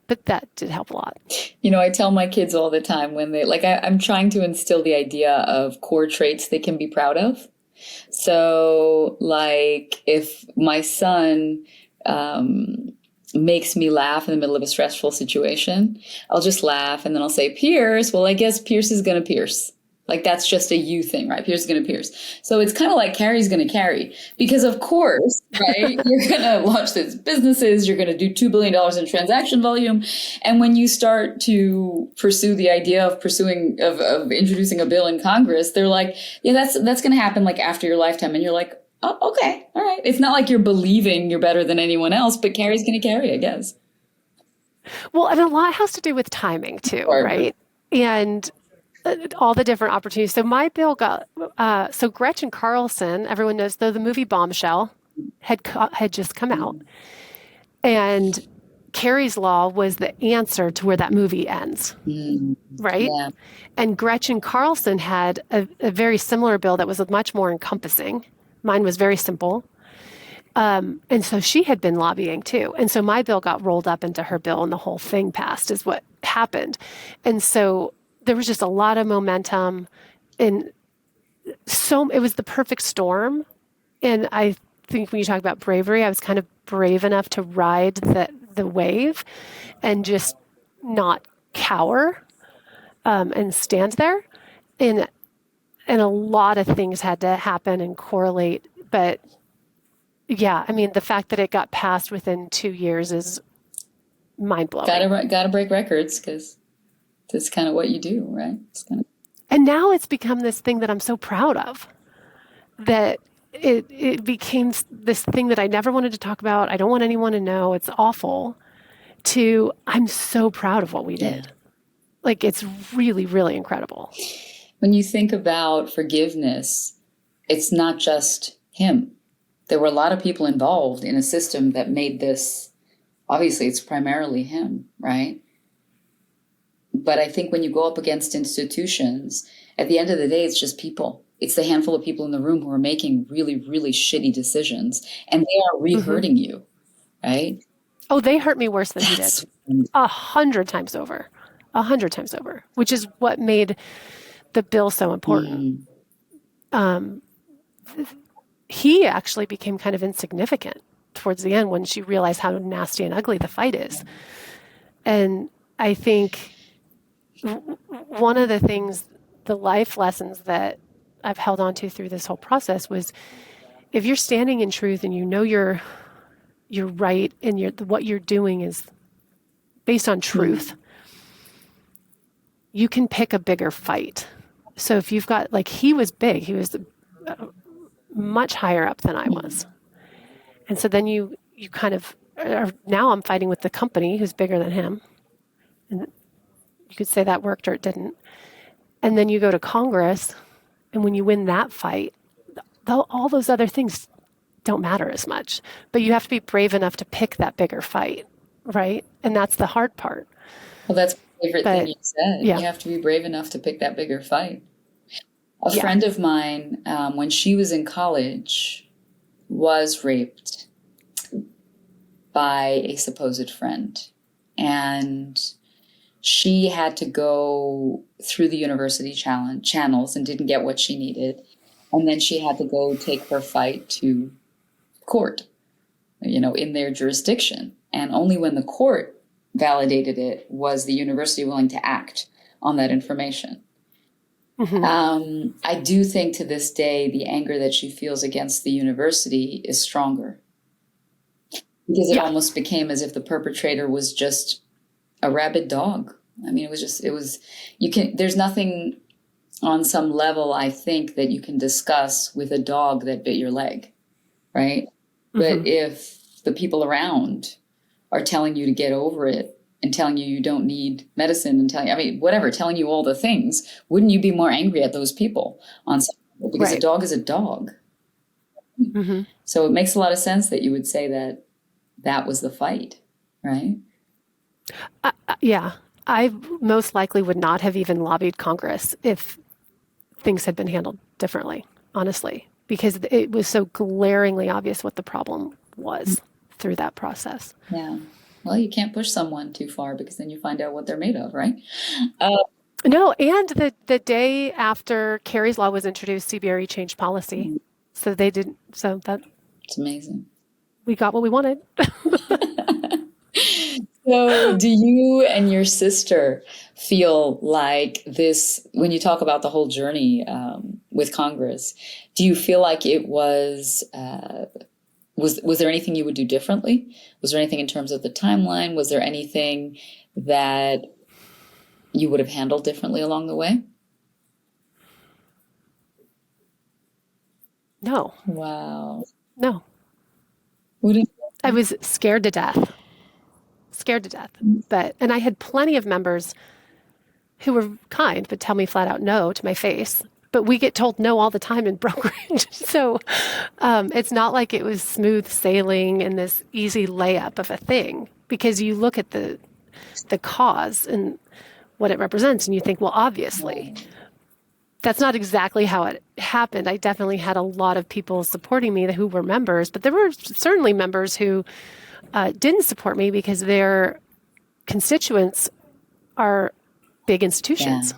But that did help a lot. I tell my kids all the time when they, I'm trying to instill the idea of core traits they can be proud of. So, if my son makes me laugh in the middle of a stressful situation, I'll just laugh and then I'll say, Pierce, well, I guess Pierce is going to pierce. That's just a you thing, right? Pierce is going to pierce. So it's kind of like Carrie's going to carry, because of course, right? You're going to launch these businesses. You're going to do $2 billion in transaction volume. And when you start to pursue the idea of introducing a bill in Congress, they're like, yeah, that's going to happen after your lifetime. And you're like, oh, okay. All right. It's not like you're believing you're better than anyone else, but Carrie's going to carry, I guess. Well, and a lot has to do with timing too, right? And all the different opportunities. So my bill got, so Gretchen Carlson, everyone knows, though, the movie Bombshell had just come out. And Carrie's Law was the answer to where that movie ends, right? Yeah. And Gretchen Carlson had a very similar bill that was much more encompassing. Mine was very simple. And so she had been lobbying too. And so my bill got rolled up into her bill and the whole thing passed is what happened. And so there was just a lot of momentum, and it was the perfect storm. And I think when you talk about bravery, I was kind of brave enough to ride the wave and just not cower and stand there. And a lot of things had to happen and correlate. But yeah, I mean, the fact that it got passed within 2 years is mind-blowing. Gotta break records, because that's kind of what you do, right? And now it's become this thing that I'm so proud of, that it became this thing that I never wanted to talk about. I don't want anyone to know. It's awful. I'm so proud of what we did. It's really, really incredible. When you think about forgiveness, it's not just him. There were a lot of people involved in a system that made this. Obviously, it's primarily him, right? But I think when you go up against institutions, at the end of the day, it's just people. It's the handful of people in the room who are making really, really shitty decisions, and they are re-hurting you, right? Oh, they hurt me worse than he did. 100 times over. 100 times over, which is what made the bill so important. He actually became kind of insignificant towards the end when she realized how nasty and ugly the fight is. And I think one of the things, the life lessons that I've held on to through this whole process was, if you're standing in truth and you know you're right and what you're doing is based on truth, you can pick a bigger fight. So if you've got, like, he was big, he was much higher up than I was. And so then you kind of, now I'm fighting with the company who's bigger than him. And you could say that worked or it didn't. And then you go to Congress, and when you win that fight, all those other things don't matter as much. But you have to be brave enough to pick that bigger fight, right? And that's the hard part. Well, that's my favorite thing you said. Yeah. You have to be brave enough to pick that bigger fight. A friend of mine, when she was in college, was raped by a supposed friend. And she had to go through the university channels and didn't get what she needed. And then she had to go take her fight to court, in their jurisdiction. And only when the court validated it was the university willing to act on that information. I do think to this day, the anger that she feels against the university is stronger, because it almost became as if the perpetrator was just a rabid dog. I mean, there's nothing on some level, I think, that you can discuss with a dog that bit your leg, right? But if the people around are telling you to get over it and telling you don't need medicine and telling you all the things, wouldn't you be more angry at those people on some level? Because a dog is a dog. So it makes a lot of sense that you would say that was the fight, right? Yeah. I most likely would not have even lobbied Congress if things had been handled differently, honestly, because it was so glaringly obvious what the problem was through that process. Yeah. Well, you can't push someone too far, because then you find out what they're made of, right? No, and the day after Carrie's law was introduced, CBRE changed policy. So they didn't. So it's amazing. We got what we wanted. So do you and your sister feel like this, when you talk about the whole journey with Congress, do you feel like it was there anything you would do differently? Was there anything in terms of the timeline? Was there anything that you would have handled differently along the way? No. Wow. No. I was scared to death. And I had plenty of members who were kind, but tell me flat out no to my face. But we get told no all the time in brokerage. So it's not like it was smooth sailing and this easy layup of a thing, because you look at the cause and what it represents and you think, well, obviously, that's not exactly how it happened. I definitely had a lot of people supporting me who were members, but there were certainly members who didn't support me because their constituents are big institutions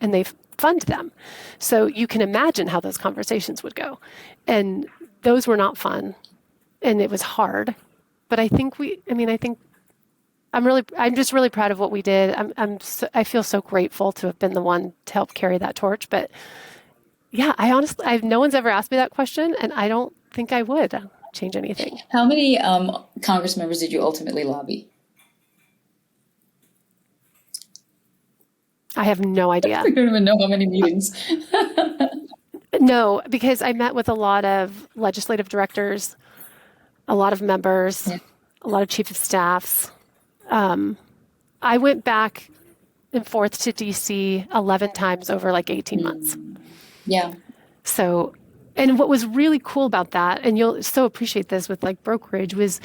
and they fund them. So you can imagine how those conversations would go. And those were not fun, and it was hard. But I think I'm just really proud of what we did. I feel so grateful to have been the one to help carry that torch. But yeah, no one's ever asked me that question, and I don't think I would change anything. How many Congress members did you ultimately lobby? I have no idea. I don't even know how many meetings. No, because I met with a lot of legislative directors, a lot of members, a lot of chief of staffs. I went back and forth to DC 11 times over like 18 months. Yeah. So, and what was really cool about that, and you'll so appreciate this with like brokerage, was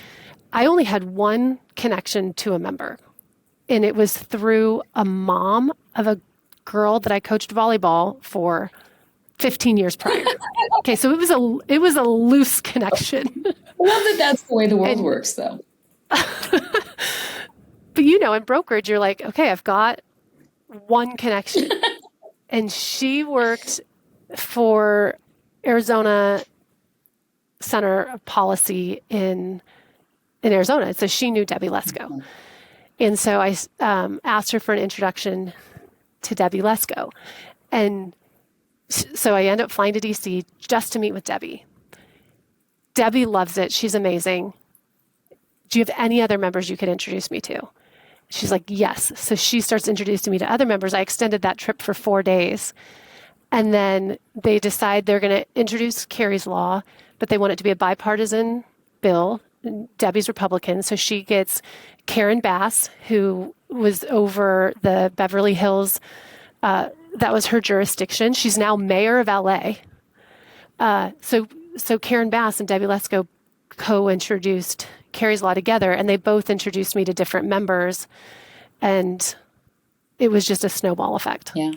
I only had one connection to a member. And it was through a mom of a girl that I coached volleyball for 15 years prior. Okay, so it was a loose connection. I love that that's the way the world works, though. But in brokerage, you're like, okay, I've got one connection. And she worked for Arizona center of policy in Arizona. So she knew Debbie Lesko. And so I asked her for an introduction to Debbie Lesko. And so I end up flying to DC just to meet with Debbie. Debbie loves it. She's amazing. Do you have any other members you could introduce me to? She's like, yes. So she starts introducing me to other members. I extended that trip for 4 days. And then they decide they're going to introduce Carrie's Law, but they want it to be a bipartisan bill. Debbie's Republican. So she gets Karen Bass, who was over the Beverly Hills. That was her jurisdiction. She's now mayor of LA. So Karen Bass and Debbie Lesko co-introduced Carrie's Law together, and they both introduced me to different members, and it was just a snowball effect. Yeah.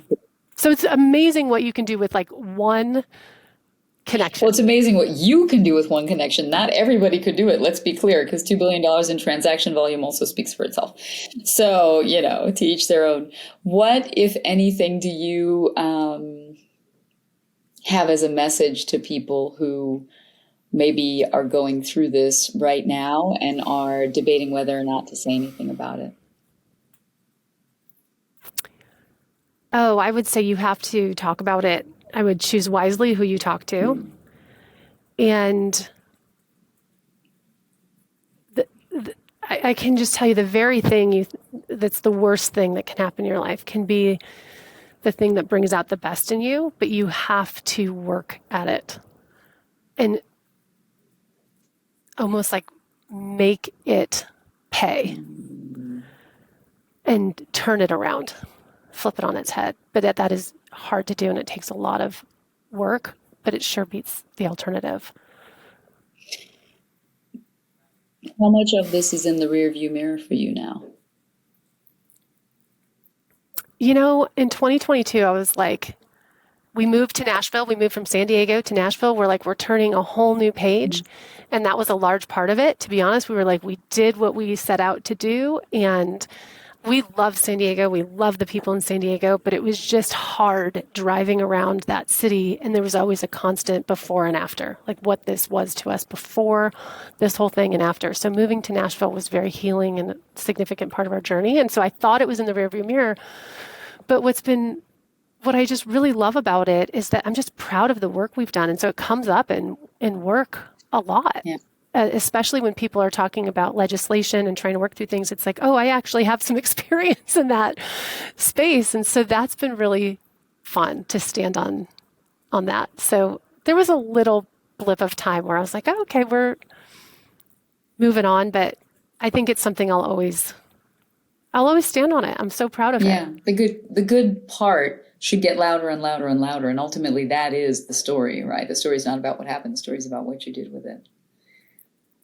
So it's amazing what you can do with like one connection. Well, it's amazing what you can do with one connection. Not everybody could do it. Let's be clear, because $2 billion in transaction volume also speaks for itself. So, to each their own. What, if anything, do you have as a message to people who maybe are going through this right now and are debating whether or not to say anything about it? Oh, I would say you have to talk about it. I would choose wisely who you talk to. And I can just tell you the very thing that's the worst thing that can happen in your life can be the thing that brings out the best in you, but you have to work at it. And almost like make it pay and turn it around, flip it on its head. But that is hard to do, and it takes a lot of work, but it sure beats the alternative. How much of this is in the rearview mirror for you now? In 2022, I was like, we moved to Nashville. We moved from San Diego to Nashville. We're turning a whole new page. And that was a large part of it. To be honest, we did what we set out to do. And we love San Diego. We love the people in San Diego, but it was just hard driving around that city. And there was always a constant before and after, like what this was to us before this whole thing and after. So moving to Nashville was very healing and a significant part of our journey. And so I thought it was in the rearview mirror. But what I just really love about it is that I'm just proud of the work we've done. And so it comes up in work a lot, especially when people are talking about legislation and trying to work through things. It's like, oh, I actually have some experience in that space. And so that's been really fun to stand on that. So there was a little blip of time where I was like, oh, okay, we're moving on. But I think it's something I'll always stand on it. I'm so proud of it. Yeah, the good part should get louder and louder and louder. And ultimately, that is the story, right? The story is not about what happened. The story is about what you did with it.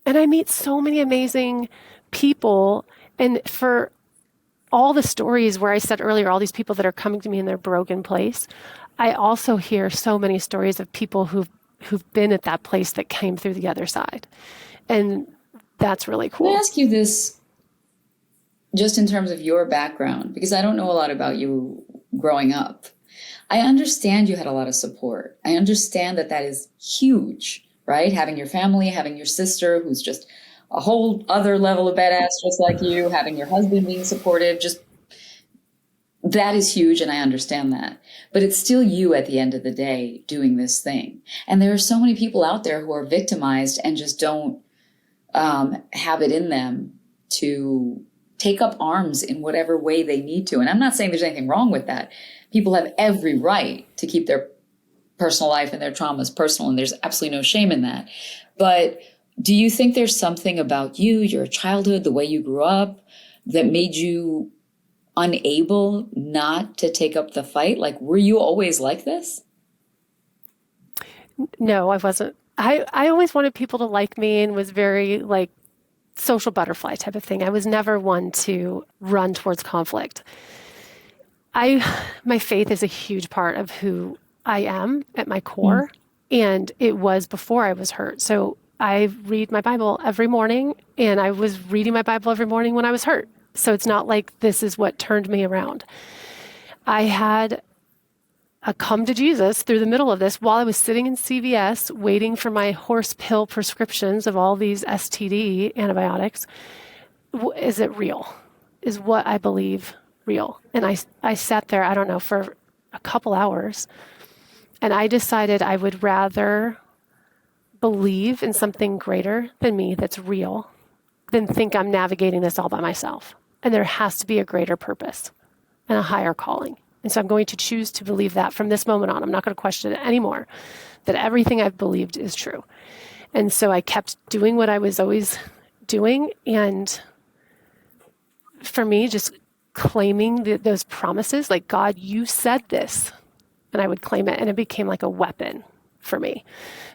And I meet so many amazing people. And for all the stories where I said earlier, all these people that are coming to me in their broken place, I also hear so many stories of people who've been at that place that came through the other side. And that's really cool. Let me ask you this, just in terms of your background, because I don't know a lot about you growing up. I understand you had a lot of support. I understand that is huge, right? Having your family, having your sister, who's just a whole other level of badass, just like you, having your husband being supportive, that is huge. And I understand that, but it's still you at the end of the day doing this thing. And there are so many people out there who are victimized and just don't have it in them to take up arms in whatever way they need to. And I'm not saying there's anything wrong with that. People have every right to keep their personal life and their traumas personal, and there's absolutely no shame in that. But do you think there's something about you, your childhood, the way you grew up, that made you unable not to take up the fight? Like, were you always like this? No, I wasn't. I always wanted people to like me and was very like social butterfly type of thing. I was never one to run towards conflict. My faith is a huge part of who I am at my core, and it was before I was hurt. So I read my Bible every morning, and I was reading my Bible every morning when I was hurt. So it's not like this is what turned me around. I had come to Jesus through the middle of this while I was sitting in CVS waiting for my horse pill prescriptions of all these STD antibiotics. Is it real? Is what I believe real? And I sat there, I don't know, for a couple hours, and I decided I would rather believe in something greater than me that's real than think I'm navigating this all by myself. And there has to be a greater purpose and a higher calling. And so I'm going to choose to believe that from this moment on. I'm not going to question it anymore, that everything I've believed is true. And so I kept doing what I was always doing. And for me, just claiming those promises, like, God, you said this. And I would claim it. And it became like a weapon for me.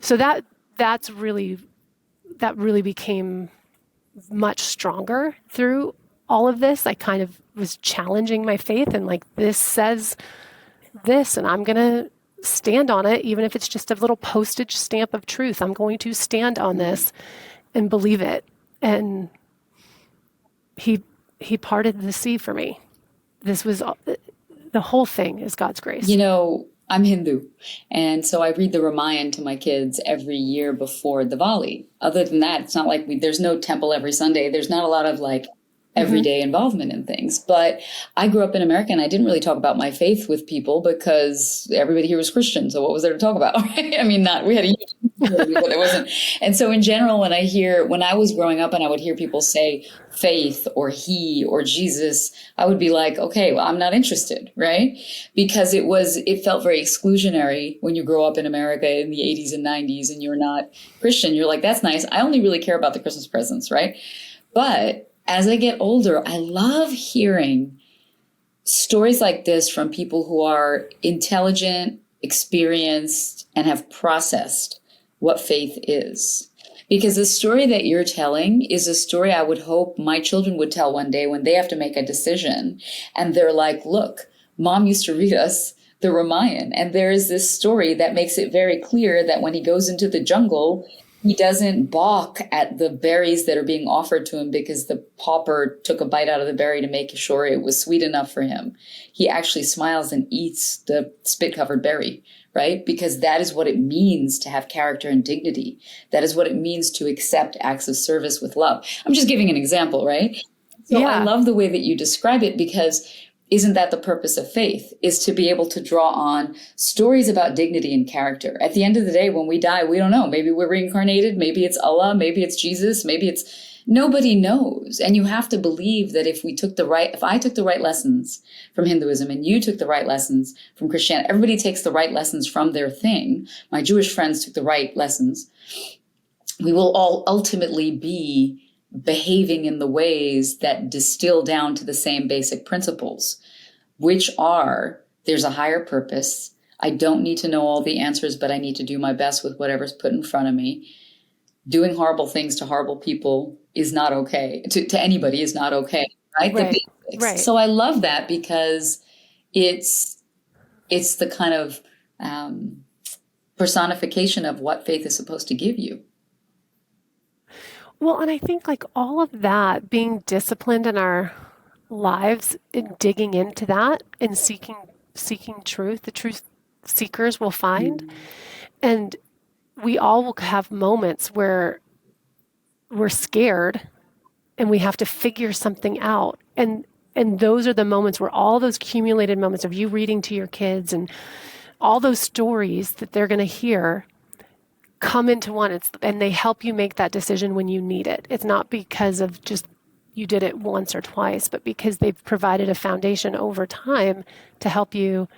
So that really became much stronger through all of this. I kind of was challenging my faith and like, this says this, and I'm going to stand on it, even if it's just a little postage stamp of truth. I'm going to stand on this and believe it. And he parted the sea for me. This was the whole thing is God's grace. I'm Hindu. And so I read the Ramayana to my kids every year before Diwali. Other than that, it's not like there's no temple every Sunday. There's not a lot of like everyday involvement in things. But I grew up in America and I didn't really talk about my faith with people because everybody here was Christian. So what was there to talk about? Right? I mean, we had a huge community, but it wasn't. And so in general, when I was growing up and I would hear people say faith or he or Jesus, I would be like, okay, well, I'm not interested, right? Because it felt very exclusionary when you grow up in America in the 80s and 90s and you're not Christian. You're like, that's nice. I only really care about the Christmas presents, right? But as I get older, I love hearing stories like this from people who are intelligent, experienced, and have processed what faith is. Because the story that you're telling is a story I would hope my children would tell one day when they have to make a decision. And they're like, look, Mom used to read us the Ramayana. And there is this story that makes it very clear that when he goes into the jungle, he doesn't balk at the berries that are being offered to him because the pauper took a bite out of the berry to make sure it was sweet enough for him. He actually smiles and eats the spit-covered berry, right? Because that is what it means to have character and dignity. That is what it means to accept acts of service with love. I'm just giving an example, right? So I love the way that you describe it, because isn't that the purpose of faith, is to be able to draw on stories about dignity and character? At the end of the day, when we die, we don't know. Maybe we're reincarnated. Maybe it's Allah. Maybe it's Jesus. Nobody knows. And you have to believe that if I took the right lessons from Hinduism and you took the right lessons from Christianity, everybody takes the right lessons from their thing. My Jewish friends took the right lessons. We will all ultimately be behaving in the ways that distill down to the same basic principles, which are, there's a higher purpose. I don't need to know all the answers, but I need to do my best with whatever's put in front of me. Doing horrible things to horrible people is not okay. To anybody is not okay, right? The basics. Right. So I love that, because it's the kind of personification of what faith is supposed to give you. Well, and I think like all of that, being disciplined in our lives and digging into that and seeking truth, the truth seekers will find. And we all will have moments where we're scared and we have to figure something out. And those are the moments where all those accumulated moments of you reading to your kids and all those stories that they're going to hear come into one, and they help you make that decision when you need it. It's not because of just you did it once or twice, but because they've provided a foundation over time to help you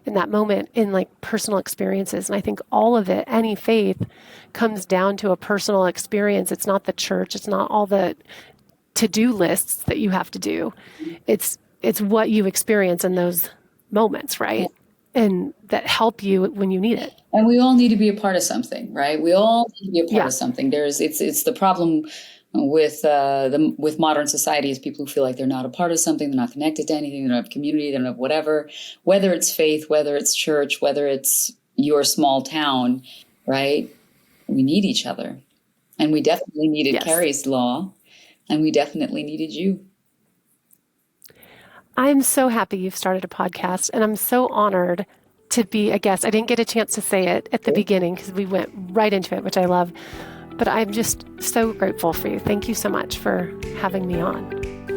in that moment in like personal experiences. And I think all of it, any faith, comes down to a personal experience. It's not the church. It's not all the to-do lists that you have to do. It's what you experience in those moments, right? And that help you when you need it. And we all need to be a part of something, right? We all need to be a part of something. It's the problem with modern society is people who feel like they're not a part of something, they're not connected to anything, they don't have community, they don't have whatever, whether it's faith, whether it's church, whether it's your small town, right? We need each other. And we definitely needed Carrie's law, and we definitely needed you. I'm so happy you've started a podcast, and I'm so honored to be a guest. I didn't get a chance to say it at the beginning because we went right into it, which I love. But I'm just so grateful for you. Thank you so much for having me on.